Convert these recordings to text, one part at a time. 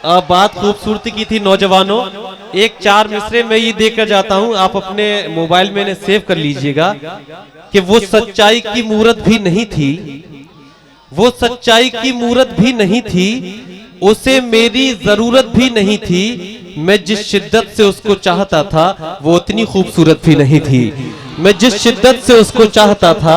बात खूबसूरती की थी नौजवानों। एक 4 मिसरे में ये देकर जाता हूँ, आप अपने मोबाइल में सेव कर लीजिएगा कि वो सच्चाई की मूरत भी नहीं थी, वो सच्चाई की मूरत भी नहीं थी, उसे मेरी जरूरत भी नहीं थी, मैं जिस शिद्दत से उसको चाहता था वो उतनी खूबसूरत भी नहीं थी, मैं जिस शिद्दत से उसको चाहता था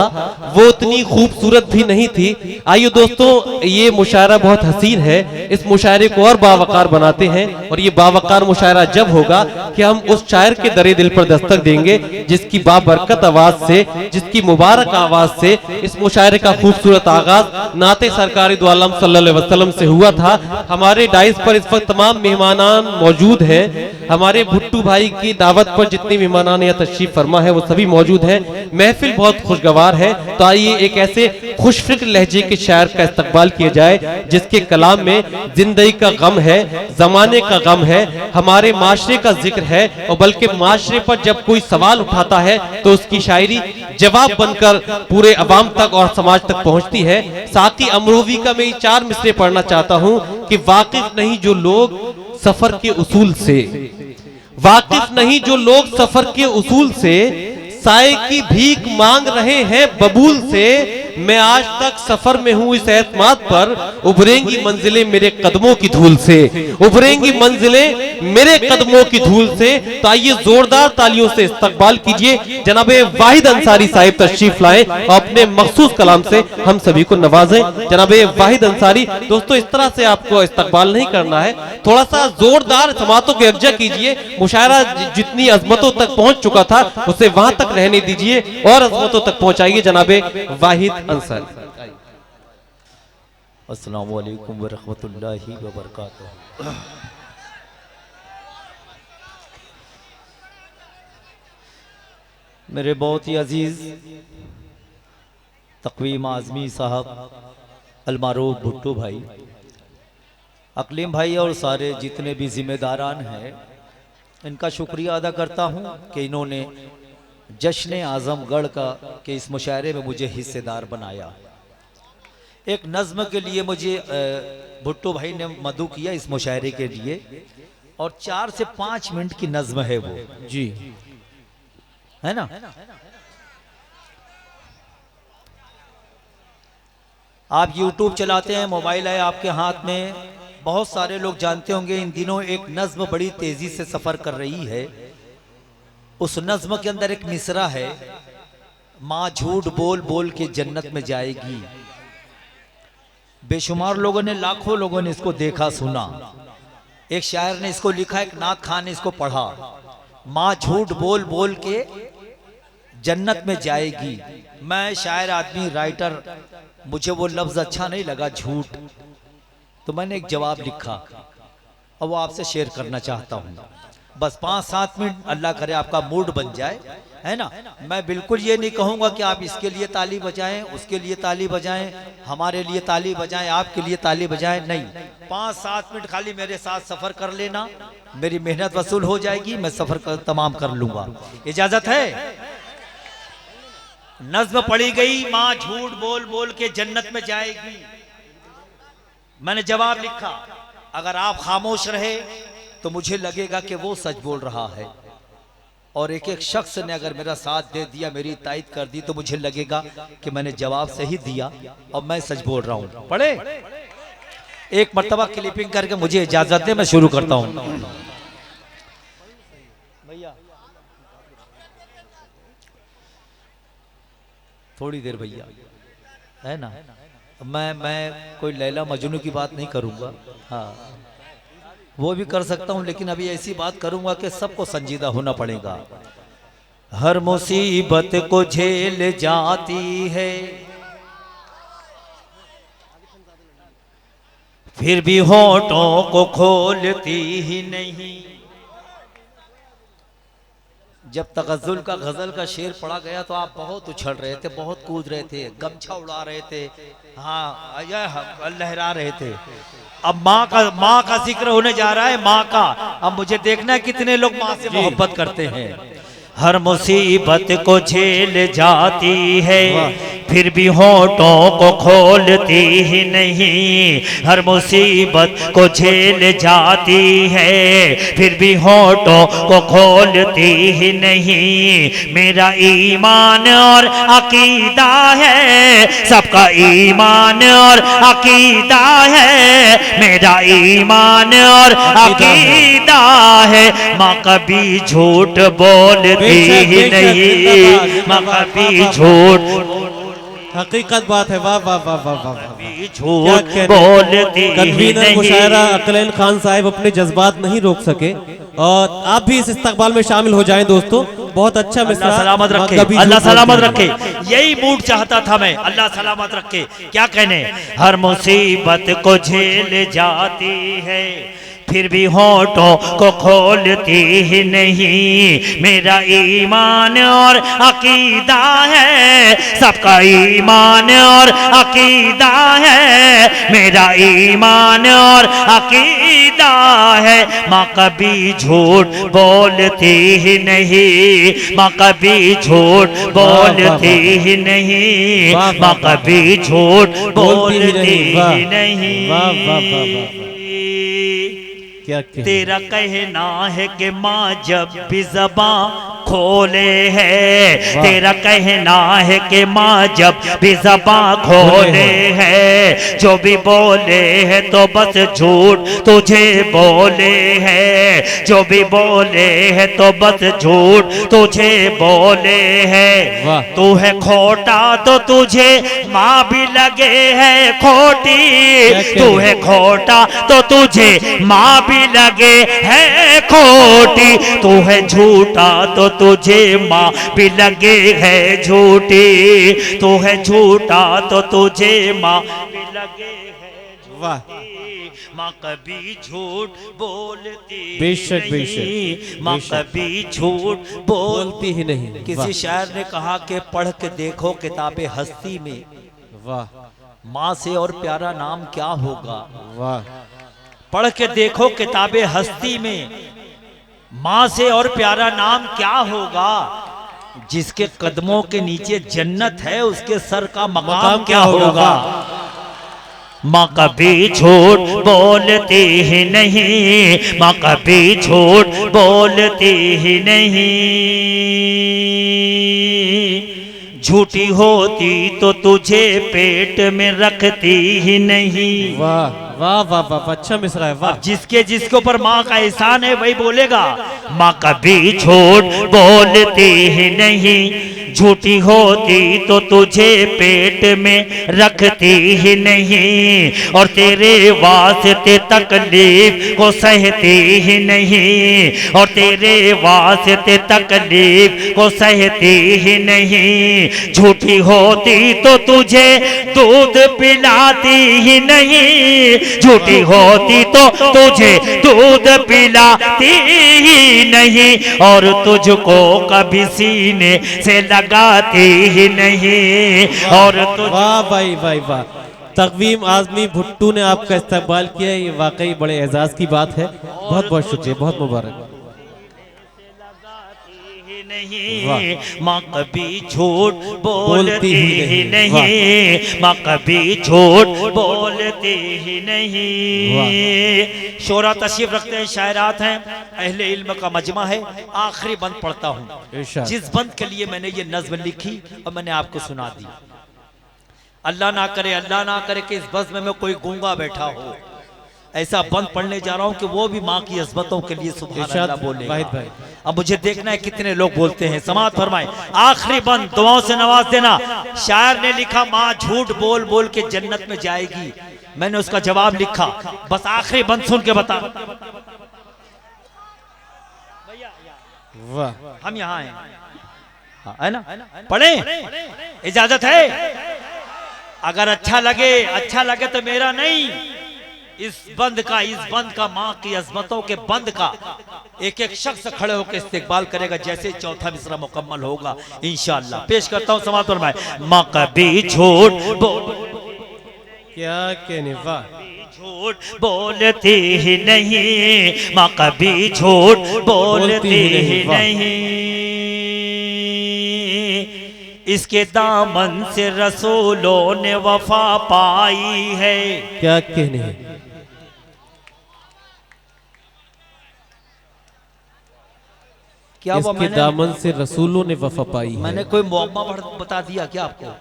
वो उतनी खूबसूरत भी नहीं थी। आइए दोस्तों, ये मुशायरा बहुत हसीन है, इस मुशायरे को और बावकार बनाते हैं। और ये बावकार मुशायरा जब होगा कि हम उस शायर के दरे दिल पर दस्तक देंगे जिसकी बाबरकत आवाज से, जिसकी मुबारक आवाज से इस मुशायरे का खूबसूरत आगाज नाते सरकारी दो आलम सल्लल्लाहु अलैहि वसल्लम से हुआ था। हमारे डाइस पर इस वक्त तमाम मेहमानान मौजूद हैं। हमारे भुट्टू भाई की दावत पर जितने मेहमानान या तशरीफ फरमा है वो सभी मौजूद हैं। महफिल बहुत खुशगवार है। तो आइए एक ऐसे खुशफिक्र लहजे के शायर का इस्तकबाल किया जाए जिसके कलाम में जिंदगी का गम है, जमाने का गम है, हमारे माशरे का जिक्र है, और बल्कि माशरे पर जब कोई सवाल उठाता है तो उसकी शायरी जवाब बनकर पूरे अवाम तक और समाज तक पहुंचती है। साकी अमरोवी का मैं 4 मिसरे पढ़ना चाहता हूं कि वाकिफ नहीं जो लोग सफर के उसूल से, वाकिफ नहीं जो लोग सफर के उसूल से, साए की भीख मांग रहे हैं बबूल से, मैं आज तक सफर में हूं इस एतमाद पर, उभरेंगी मंजिलें मेरे कदमों की धूल से, उभरेंगी मंजिलें मेरे कदमों की धूल से। तो आइए जोरदार तालियों से इस्तकबाल कीजिए जनाबे वाहिद अंसारी साहिब तशरीफ लाएं और अपने मखसूस कलाम से हम सभी को नवाजें। जनाबे वाहिद अंसारी, दोस्तों इस तरह से आपको इस्तकबाल नहीं करना है, थोड़ा सा जोरदार समातों को यकजा कीजिए। मुशायरा जितनी अजमतों तक पहुंच चुका था उसे वहां तक रहने दीजिए और अजमतों तक पहुंचाइए जनाबे वाहिद अंसारी। अस्सलाम वालेकुम व रहमतुल्लाहि व बरकातुहू। मेरे बहुत ही अजीज तक़वीम आज़मी साहब, अलमारूफ भुट्टू भाई, अकलीम भाई और सारे जितने भी जिम्मेदारान हैं, इनका शुक्रिया अदा करता हूं कि इन्होंने जश्न आज़मगढ़ का के इस मुशायरे में मुझे हिस्सेदार बनाया। एक नज़्म के लिए मुझे भुट्टू भाई ने मदू किया इस मुशायरे के लिए, और 4 से 5 मिनट की नज़्म है वो जी, है ना। आप YouTube चलाते हैं, मोबाइल है आपके हाथ में, बहुत सारे लोग जानते होंगे इन दिनों एक नज़्म बड़ी तेजी से सफर कर रही है। उस नज़्म के अंदर एक मिसरा है, माँ झूठ बोल बोल के जन्नत में जाएगी। बेशुमार लोगों ने, लाखों लोगों ने इसको देखा सुना। एक शायर ने इसको लिखा, एक नात खान ने इसको पढ़ा, माँ झूठ बोल बोल के जन्नत में जाएगी। मैं शायर आदमी, राइटर, मुझे वो लफ्ज अच्छा नहीं लगा झूठ, तो मैंने एक जवाब लिखा और वो आपसे शेयर करना चाहता हूँ। बस 5-7 मिनट, अल्लाह करे आपका मूड बन जाए, है ना। मैं बिल्कुल ये नहीं कहूँगा कि आप इसके लिए ताली बजाएं, उसके लिए ताली बजाएं, हमारे लिए ताली बजाएं, आपके लिए ताली बजाएं, नहीं। 5-7 मिनट खाली मेरे साथ सफर कर लेना, मेरी मेहनत वसूल हो जाएगी, मैं सफर तमाम कर लूंगा। इजाजत है। नज़्म पढ़ी गई, माँ झूठ बोल बोल के जन्नत में जाएगी। मैंने जवाब लिखा, अगर आप खामोश रहे तो मुझे लगेगा कि वो सच बोल रहा है, और एक एक शख्स ने अगर मेरा साथ दे दिया, मेरी तायद कर दी, तो मुझे लगेगा कि मैंने जवाब सही दिया और मैं सच बोल रहा हूं। पढ़े एक मर्तबा क्लिपिंग करके मुझे इजाजत दे, मैं शुरू करता हूं। भैया थोड़ी देर भैया, है ना। मैं कोई लैला मजनू की बात नहीं करूंगा, हाँ वो भी कर सकता हूं, लेकिन अभी ऐसी बात करूंगा कि सबको संजीदा होना पड़ेगा। हर मुसीबत को झेल जाती है, फिर भी होठों को खोलती ही नहीं। जब तगज़ुल का गजल का शेर पढ़ा गया तो आप बहुत उछल रहे थे, बहुत कूद रहे थे, गमछा उड़ा रहे थे, हाँ लहरा रहे थे। अब माँ का जिक्र होने जा रहा है, माँ का। अब मुझे देखना है कितने लोग माँ से मोहब्बत करते हैं। हर मुसीबत को झेल जाती है, फिर भी होठों को खोलती ही नहीं, हर मुसीबत को झेल जाती है, फिर भी होठों को खोलती ही नहीं। मेरा ईमान और अकीदा है, सबका ईमान और अकीदा है, मेरा ईमान और अकीदा है। माँ कभी झूठ बोलती ही नहीं, माँ कभी झूठ, हकीकत बात है। वाह वाह वाह वाह वाह, कभी झूठ बोलती ही कन्वीनर नहीं। मुशायरा अकलेन खान साहब अपने जज्बात नहीं रोक सके और आप भी इस इस्तकबाल में शामिल हो जाएं दोस्तों। बहुत अच्छा मिसरा। अल्लाह सलामत रखे, कभी अल्लाह झूठ सलामत बोलते रखे, यही मूड चाहता था मैं, अल्लाह सलामत रखे। क्या कहने, हर मुसीबत को झेल जाती है, फिर भी होठों को खोलती ही नहीं। मेरा ईमान और अकीदा है, सबका ईमान और अकीदा है, मेरा ईमान और अकीदा है। माँ कभी झूठ बोलती ही नहीं, माँ कभी झूठ बोलती ही नहीं, माँ कभी झूठ बोलती ही नहीं। वाह वाह वाह वाह, क्या तेरा कहना है कि माँ जब भी ज़बां खोले है, तेरा कहना है कि माँ जब भी ज़बां खोले है, जो भी बोले है तो बस झूठ तुझे बोले है, जो भी बोले है तो बस झूठ तुझे बोले है। तू है खोटा तो तुझे माँ भी लगे है खोटी, तू है खोटा तो तुझे माँ भी लगे है खोटी, तू है झूठा तो तुझे माँ भी लगे है झूठी, तू है झूठा तो तुझे माँ भी लगे है झूठी। माँ कभी झूठ बोलती बेशक नहीं, बेशक, माँ कभी झूठ बोलती ही नहीं। किसी शायर ने कहा कि पढ़ के देखो किताबे हस्ती में, वाह, माँ से और प्यारा नाम क्या होगा। वाह, पढ़ के देखो किताबे हस्ती में, माँ से और प्यारा नाम क्या होगा। जिसके कदमों के नीचे जन्नत है उसके सर का मकाम क्या होगा। माँ कभी झूठ बोलती ही नहीं, माँ कभी झूठ बोलती ही नहीं। झूठी होती तो तुझे पेट में रखती ही नहीं। वाह वाह वाह वाह, अच्छा मिसरा है। वाह, जिसके जिसके ऊपर माँ का एहसान है वही बोलेगा। माँ कभी झूठ बोलती ही नहीं, झूठी होती तो तुझे पेट में रखती ही नहीं, और तेरे वास्ते तकलीफ को सहती ही नहीं, और तेरे वास्ते तकलीफ को सहती ही नहीं। झूठी होती तो तुझे दूध पिलाती ही नहीं, झूठी होती तो तुझे दूध पिलाती ही नहीं, और तुझको कभी सीने से लगाती ही नहीं, और वाह भाई भाई वाह। तकवीम आजमी भुट्टू ने आपका इस्तकबाल किया, ये वाकई बड़े एजाज की बात है। बहुत बहुत शुक्रिया, बहुत मुबारक। नहीं, माँ कभी झूठ बोलती ही नहीं, माँ कभी झूठ बोलती ही नहीं। शोरा तशरीफ रखते हैं, शायरात हैं, अहले इल्म का मजमा है। आखिरी बंद पढ़ता हूँ, जिस बंद के लिए मैंने ये नज्म लिखी और मैंने आपको सुना दी। अल्लाह ना करे कि इस बज़्म में कोई गूंगा बैठा हो। ऐसा बंद पढ़ने जा रहा हूं कि वो भी माँ की अज़मतों के लिए सुभान अल्लाह बोलेगा। अब मुझे देखना है कितने लोग बोलते हैं। समाअत फरमाए। आखिरी बंद, दुआओं से नवाज देना। शायर ने लिखा माँ झूठ बोल बोल के जन्नत में जाएगी, मैंने उसका जवाब लिखा। बस आखिरी बंद सुन के बता। वाह, हम यहाँ हैं, है ना? पढ़े, इजाजत है? अगर अच्छा लगे तो मेरा नहीं, इस बंद का माँ की अजमतों के बंद का एक एक शख्स खड़े होकर इस्तेकबाल करेगा जैसे चौथा मिसरा मुकम्मल होगा इंशाअल्लाह। पेश करता हूँ समाअत फरमाए। माँ कभी झूठ क्या कहने, वाह, झूठ बोलती ही नहीं, माँ कभी झूठ बोलती ही नहीं। इसके दामन से रसूलों ने वफा पाई है। क्या कहने हैं। क्या वो इसके दामन से रसूलों ने वफा पाई मैंने है। कोई मुअम्मा बता दिया क्या आपको?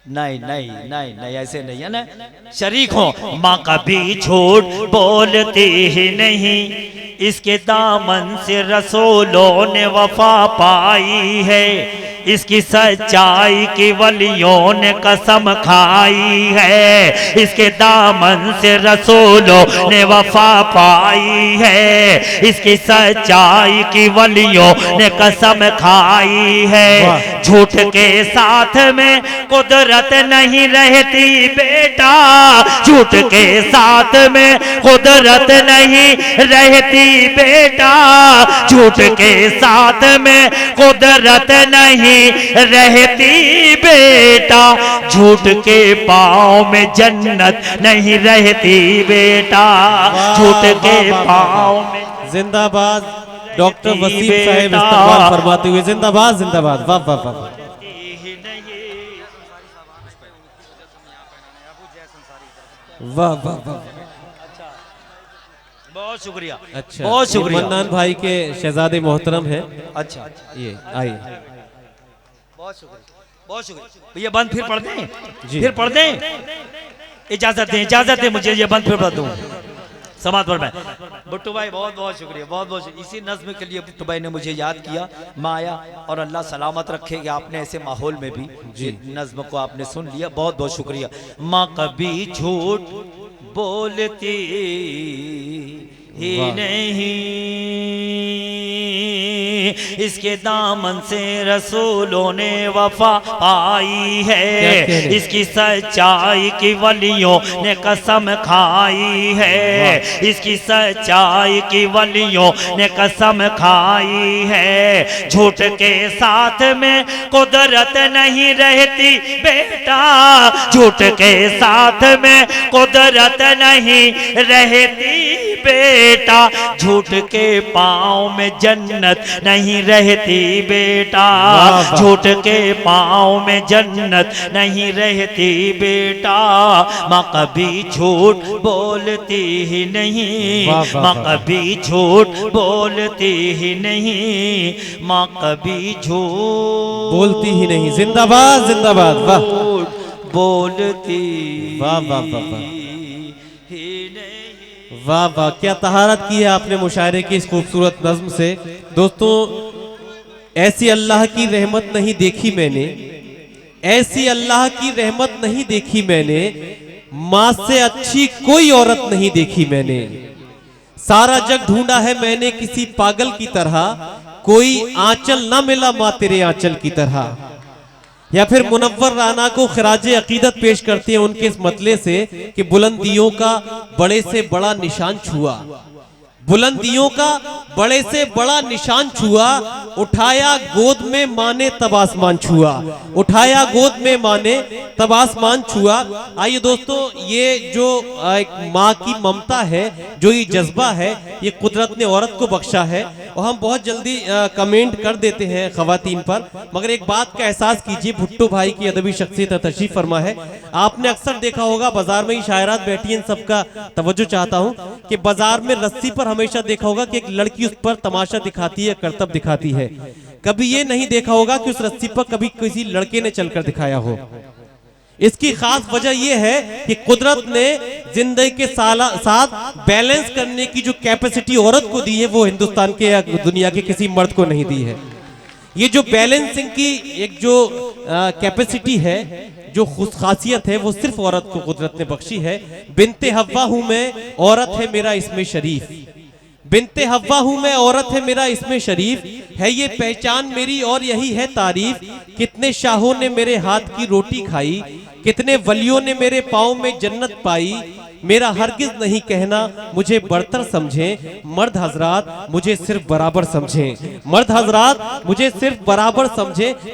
नहीं नहीं नहीं नहीं, ऐसे नहीं है ना। शरीक हो। माँ कभी झूठ बोलती ही नहीं, इसके दामन से रसूलों ने वफा पाई है। इसकी सच्चाई की वलियों ने कसम खाई है। इसके दामन से रसूलों ने वफा पाई है। इसकी सच्चाई की वलियों ने कसम खाई है। झूठ के साथ में कुदरत नहीं रहती बेटा, झूठ के साथ में कुदरत नहीं रहती बेटा, झूठ के साथ में कुदरत नहीं रहती बेटा, झूठ के पाँव में जन्नत नहीं रहती बेटा, झूठ के पाँव में। जिंदाबाद डॉक्टर वसीम साहब इस्तेमाल फरमाते हुए जिंदाबाद जिंदाबाद। वाह वाह वाह। वाह वाह वाह। बहुत शुक्रिया। अच्छा, बहुत शुक्रिया। मन्नान भाई के शहजादे मोहतरम हैं। अच्छा ये आइए। बहुत शुक्रिया, बहुत शुक्रिया। भैया बंद फिर पढ़ दें? जी। फिर पढ़ दें? इजाजत दें मुझे, ये बंद फिर पढ़ दूं। समाज पर मैं भुट्टू भाई बहुत बहुत शुक्रिया, बहुत बहुत। इसी नज्म के लिए भुट्टू भाई ने मुझे याद किया। मैं आया और अल्लाह सलामत रखे कि आपने ऐसे माहौल में भी जी नज्म को आपने सुन लिया। बहुत बहुत शुक्रिया। माँ कभी झूठ बोलती ही नहीं, इसके दामन से रसूलों ने वफा पाई है। इसकी सच्चाई की वलियों ने कसम खाई है। इसकी सच्चाई की वलियों ने कसम खाई है। झूठ के साथ में कुदरत नहीं रहती बेटा, झूठ के साथ में कुदरत नहीं रहती बेटा, झूठ के पाँव में जन्नत नहीं रहती बेटा, झूठ के पाँव में जन्नत नहीं रहती बेटा। माँ कभी झूठ बोलती ही नहीं, माँ कभी झूठ बोलती ही नहीं, माँ कभी झूठ बोलती ही नहीं। जिंदाबाद जिंदाबाद। वाह बोलती वाह वाह वाह वाह वाह वाह। क्या तहारत की है आपने मुशायरे की इस खूबसूरत नज्म से। दोस्तों, ऐसी अल्लाह की रहमत नहीं देखी मैंने, ऐसी अल्लाह की रहमत नहीं देखी मैंने, माँ से अच्छी कोई औरत नहीं देखी मैंने। सारा जग ढूंढा है मैंने किसी पागल की तरह, कोई आंचल ना मिला माँ तेरे आंचल की तरह। या फिर मुनव्वर राना को खिराजे अकीदत पेश करते हैं उनके इस मतले से कि बुलंदियों का बड़े से बड़ा निशान छुआ, बुलंदियों का बड़े से बड़ा निशान छुआ, उठाया गोद में माँ ने तब आसमान छुआ, उठाया गोद में माँ ने तब आसमान छुआ। आइए दोस्तों, ये जो एक माँ की ममता है, जो ये जज्बा है, ये कुदरत ने औरत को बख्शा है। और हम बहुत जल्दी कमेंट कर देते हैं खवातीन पर, मगर एक बात का एहसास कीजिए, भुट्टो भाई की अदबी शख्सियत तशरीफ फरमा है। आपने अक्सर देखा होगा बाजार में ही शायरात बैठी हैं, सबका तवज्जो चाहता हूँ कि बाजार में रस्सी पर हमेशा देखा होगा कि एक लड़की उस पर तमाशा दिखाती है, करतब दिखाती है। कभी ये नहीं देखा होगा कि उस रस्सी पर कभी किसी लड़के ने चलकर दिखाया हो। इसकी खास वजह यह है कि कुदरत ने जिंदगी के साथ बैलेंस करने की जो कैपेसिटी औरत को दी है, वो हिंदुस्तान के या दुनिया के किसी मर्द को नहीं दी है। ये जो बैलेंसिंग की एक जो कैपेसिटी है, जो खासियत है, वो सिर्फ औरत को कुदरत ने बख्शी है। बिनते हव्वा हूं मैं, औरत है मेरा इसमें शरीफ, बिनते हव्वा हूं मैं, औरत है मेरा इसमें शरीफ, है ये पहचान मेरी और यही है तारीफ। कितने शाहों ने मेरे हाथ की रोटी खाई, कितने वलियों ने मेरे पाँव में जन्नत पाई। मेरा हरगिज नहीं कहना मुझे बरतर समझें, मर्द हजरात मुझे सिर्फ बराबर समझें, मर्द हजरात मुझे सिर्फ बराबर समझें।